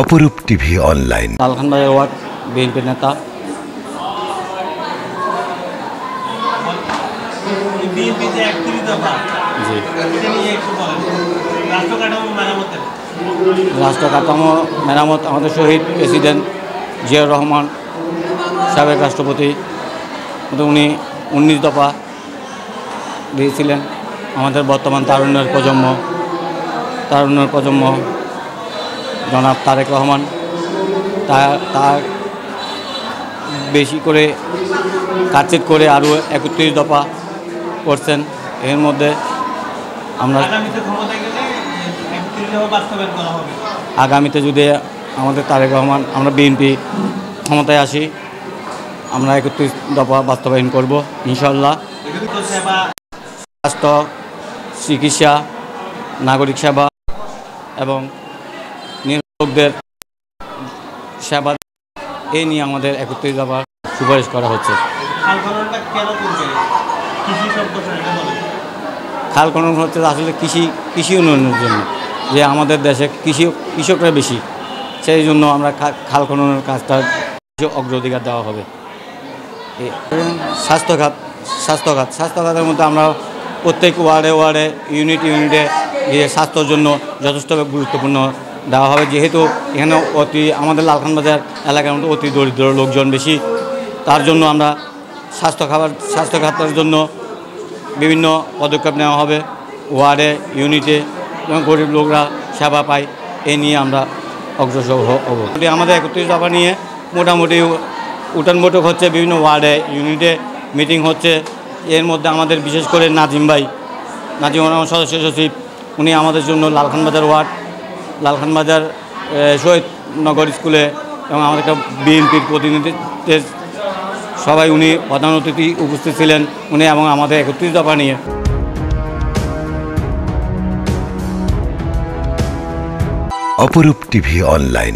অপরূপ TV online. Lalkhan বাজার word বিএনপির নেতা। রাষ্ট্র কাঠামো মেরামত আমাদের শহীদ প্রেসিডেন্ট জিয়াউর রহমান সাবেক রাষ্ট্রপতি উনি 19 দফা দিয়েছিলেন। আমাদের বর্তমান তারুণ্যের প্রজন্ম জনাব তারেক রহমান তার বেশি করে কাটছেট করে আরও 31 দফা করছেন। এর মধ্যে আমরা আগামীতে যদি আমাদের তারেক রহমান আমরা বিএনপি ক্ষমতায় আসি, আমরা 31 দফা বাস্তবায়ন করব ইনশাল্লাহ। স্বাস্থ্য, চিকিৎসা, নাগরিক সেবা এবং নির্ভোগদের সেবা এই নিয়ে আমাদের 31 দফা সুপারিশ করা হচ্ছে। খাল খনন হচ্ছে আসলে কৃষি উন্নয়নের জন্য, যে আমাদের দেশে কৃষকরা বেশি, সেই জন্য আমরা খাল খননের কাজটা অগ্রাধিকার দেওয়া হবে। স্বাস্থ্যখাতের মধ্যে আমরা প্রত্যেক ওয়ার্ডে ইউনিটে গিয়ে স্বাস্থ্যের জন্য যথেষ্ট গুরুত্বপূর্ণ দেওয়া হবে, যেহেতু এখানে আমাদের লালখান বাজার এলাকার মধ্যে অতি দরিদ্র লোকজন বেশি। তার জন্য আমরা স্বাস্থ্য খাতের জন্য বিভিন্ন পদক্ষেপ নেওয়া হবে ওয়ার্ডে ইউনিটে, এবং গরিব লোকরা সেবা পায় এই নিয়ে আমরা অগ্রসর হব। আমাদের 31 দফা নিয়ে মোটামুটি উঠান বৈঠক হচ্ছে, বিভিন্ন ওয়ার্ডে ইউনিটে মিটিং হচ্ছে। এর মধ্যে আমাদের বিশেষ করে নাজিম রহমান সদস্য সচিব, উনি আমাদের জন্য লালখান বাজার শহীদনগর স্কুলে এবং আমাদের বিএনপির প্রতিনিধিদের সবাই উনি প্রধান অতিথি উপস্থিত ছিলেন উনি, এবং আমাদের 31 দফা নিয়ে। অপরূপ টিভি অনলাইন।